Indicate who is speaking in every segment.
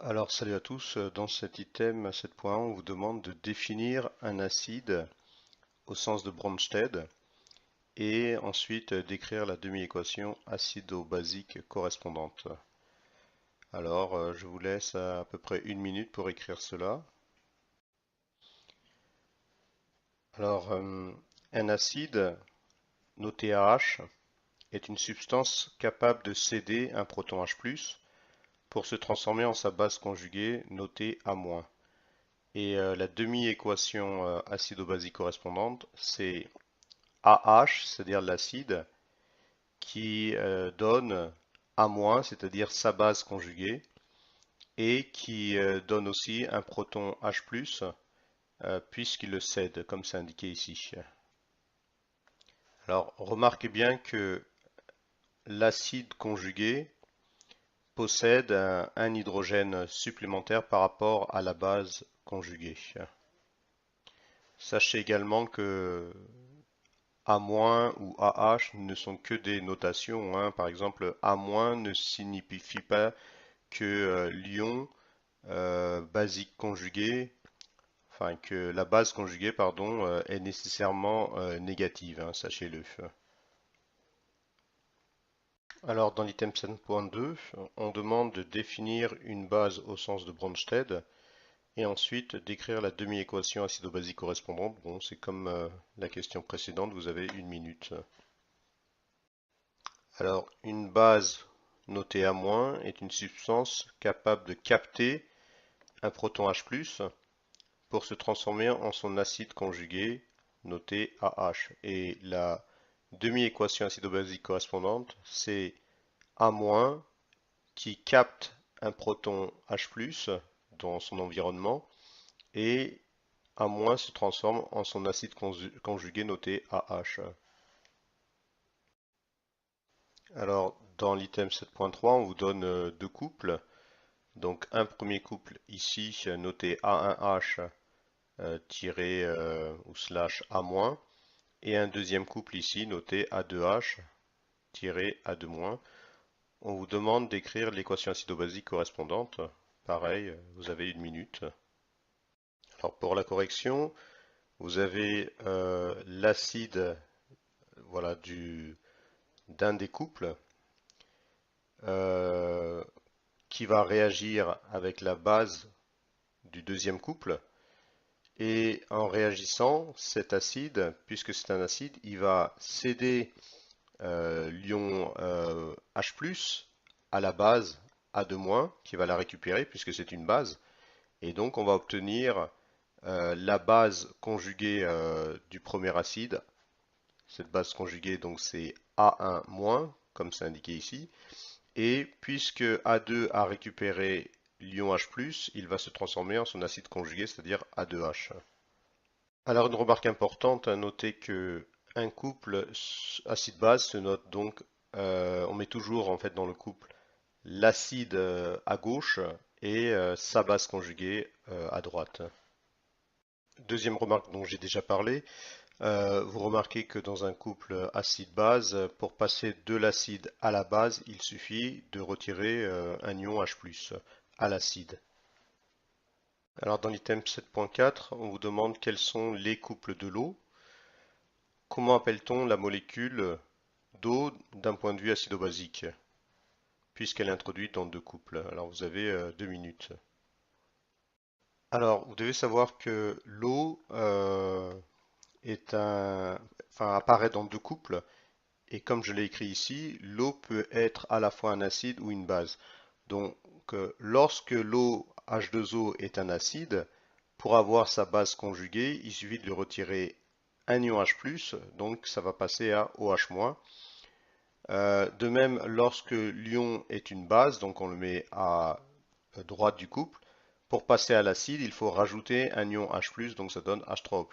Speaker 1: Alors salut à tous, dans cet item 7.1 on vous demande de définir un acide au sens de Bronsted et ensuite d'écrire la demi-équation acido-basique correspondante. Alors je vous laisse à peu près une minute pour écrire cela. Alors un acide noté AH est une substance capable de céder un proton H+ pour se transformer en sa base conjuguée notée A-. Et la demi-équation acido-basique correspondante, c'est AH, c'est-à-dire l'acide, qui donne A-, c'est-à-dire sa base conjuguée, et qui donne aussi un proton H+, puisqu'il le cède, comme c'est indiqué ici. Alors, remarquez bien que l'acide conjugué possède un hydrogène supplémentaire par rapport à la base conjuguée. Sachez également que A- ou AH ne sont que des notations, hein. Par exemple, A- ne signifie pas que l'ion basique conjugué, enfin que la base conjuguée, pardon, est nécessairement négative, hein, sachez-le. Alors, dans l'item 7.2, on demande de définir une base au sens de Bronsted et ensuite d'écrire la demi-équation acido-basique correspondante. Bon, c'est comme la question précédente, vous avez une minute. Alors, une base notée A- est une substance capable de capter un proton H+ pour se transformer en son acide conjugué noté AH. Et la demi-équation acido-basique correspondante, c'est A- qui capte un proton H+ dans son environnement et A- se transforme en son acide conjugué noté AH. Alors, dans l'item 7.3, on vous donne deux couples. Donc un premier couple ici noté A1H ou slash A-, et un deuxième couple ici noté A2H A2-. On vous demande d'écrire l'équation acido-basique correspondante. Pareil, vous avez une minute. Alors pour la correction, vous avez l'acide voilà, d'un des couples euh, qui va réagir avec la base du deuxième couple. Et en réagissant, cet acide, puisque c'est un acide, il va céder l'ion H+ à la base A2-, qui va la récupérer puisque c'est une base. Et donc on va obtenir la base conjuguée du premier acide. Cette base conjuguée, donc c'est A1-, comme c'est indiqué ici. Et puisque A2 a récupéré l'ion H+, il va se transformer en son acide conjugué, c'est-à-dire A2H. Alors une remarque importante à noter que un couple acide-base se note donc, on met toujours en fait dans le couple l'acide à gauche et sa base conjuguée à droite. Deuxième remarque dont j'ai déjà parlé, vous remarquez que dans un couple acide-base, pour passer de l'acide à la base, il suffit de retirer un ion H+ à l'acide. Alors dans l'item 7.4, on vous demande quels sont les couples de l'eau. Comment appelle-t-on la molécule d'eau d'un point de vue acido-basique, puisqu'elle est introduite dans deux couples? Alors vous avez 2 minutes. Alors vous devez savoir que l'eau apparaît dans deux couples, et comme je l'ai écrit ici, l'eau peut être à la fois un acide ou une base. Donc lorsque l'eau H2O est un acide, pour avoir sa base conjuguée, il suffit de lui retirer un ion H+, donc ça va passer à OH-. De même, lorsque l'ion est une base, donc on le met à droite du couple, pour passer à l'acide, il faut rajouter un ion H+, donc ça donne H3O+.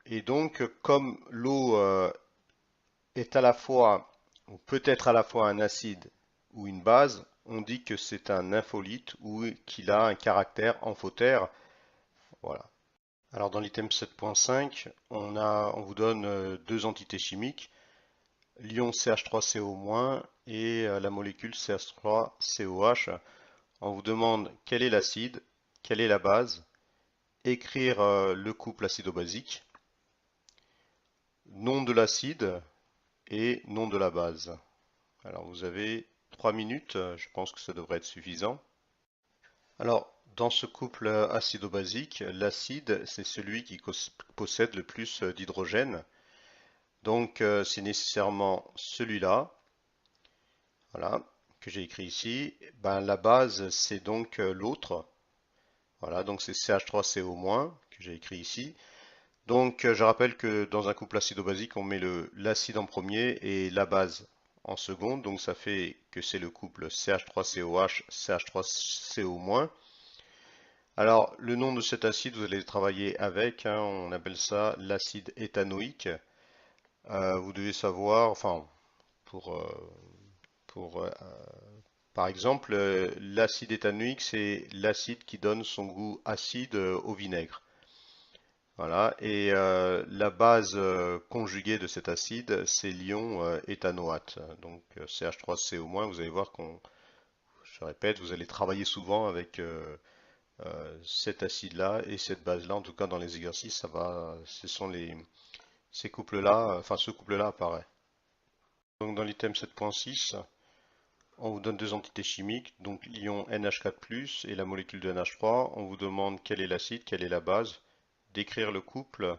Speaker 1: Et donc, comme l'eau est à la fois, ou peut être à la fois un acide ou une base, on dit que c'est un infolite ou qu'il a un caractère amphotère. Voilà. Alors dans l'item 7.5, on vous donne deux entités chimiques, l'ion CH3CO- et la molécule CH3COH. On vous demande quel est l'acide, quelle est la base, écrire le couple acido-basique, nom de l'acide et nom de la base. Alors vous avez 3 minutes, je pense que ça devrait être suffisant. Alors, dans ce couple acido-basique, l'acide, c'est celui qui possède le plus d'hydrogène. Donc, c'est nécessairement celui-là, voilà, que j'ai écrit ici. Ben, la base, c'est donc l'autre. Voilà, donc c'est CH3CO- que j'ai écrit ici. Donc, je rappelle que dans un couple acido-basique, on met l'acide en premier et la base en seconde. Donc, ça fait que c'est le couple CH3COH, CH3CO-. Alors, le nom de cet acide, vous allez travailler avec, hein, on appelle ça l'acide éthanoïque. Vous devez savoir, enfin, pour, euh, pour par exemple, l'acide éthanoïque, c'est l'acide qui donne son goût acide au vinaigre. Voilà, et la base conjuguée de cet acide, c'est l'ion éthanoate. Donc CH3CO-, vous allez voir qu'on, je répète, vous allez travailler souvent avec cet acide-là et cette base-là, en tout cas dans les exercices, ça va, ce sont ces couples-là, enfin ce couple-là apparaît. Donc dans l'item 7.6, on vous donne deux entités chimiques, donc l'ion NH4+, et la molécule de NH3. On vous demande quel est l'acide, quelle est la base, d'écrire le couple,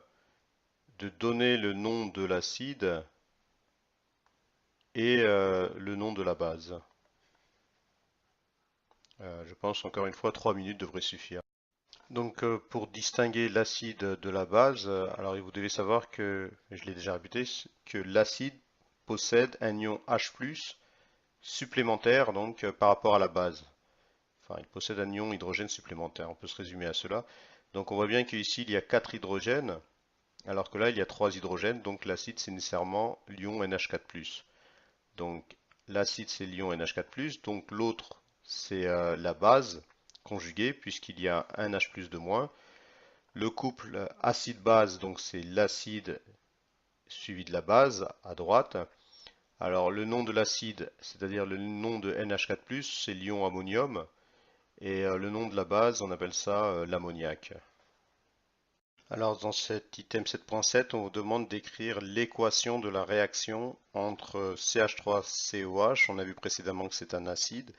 Speaker 1: de donner le nom de l'acide et le nom de la base. Je pense encore une fois 3 minutes devrait suffire. Donc pour distinguer l'acide de la base, alors vous devez savoir que, je l'ai déjà répété, que l'acide possède un ion H+ supplémentaire donc par rapport à la base. Enfin, il possède un ion hydrogène supplémentaire. On peut se résumer à cela. Donc on voit bien qu'ici il y a 4 hydrogènes, alors que là il y a 3 hydrogènes, donc l'acide c'est nécessairement l'ion NH4+. Donc l'acide c'est l'ion NH4+, donc l'autre c'est la base conjuguée puisqu'il y a un H+ de moins. Le couple acide-base, donc c'est l'acide suivi de la base à droite. Alors le nom de l'acide, c'est-à-dire le nom de NH4+, c'est l'ion ammonium. Et le nom de la base, on appelle ça l'ammoniac. Alors dans cet item 7.7, on vous demande d'écrire l'équation de la réaction entre CH3COH, on a vu précédemment que c'est un acide,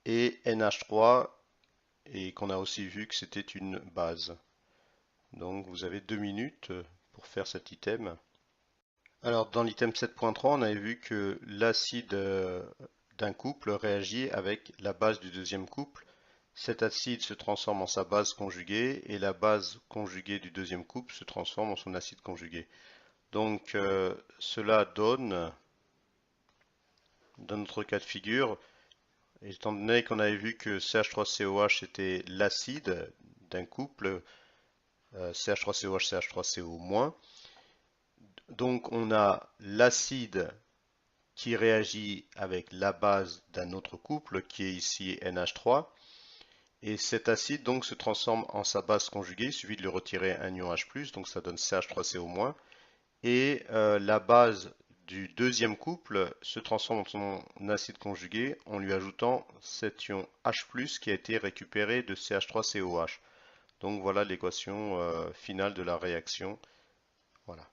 Speaker 1: et NH3, et qu'on a aussi vu que c'était une base. Donc vous avez 2 minutes pour faire cet item. Alors dans l'item 7.3, on avait vu que l'acide d'un couple réagit avec la base du deuxième couple. Cet acide se transforme en sa base conjuguée et la base conjuguée du deuxième couple se transforme en son acide conjugué. Donc cela donne, dans notre cas de figure, étant donné qu'on avait vu que CH3COH était l'acide d'un couple, CH3COH, CH3CO-, donc on a l'acide qui réagit avec la base d'un autre couple qui est ici NH3. Et cet acide donc se transforme en sa base conjuguée, il suffit de lui retirer un ion H+, donc ça donne CH3CO-. Et la base du deuxième couple se transforme en son acide conjugué en lui ajoutant cet ion H+, qui a été récupéré de CH3COH. Donc voilà l'équation finale de la réaction. Voilà.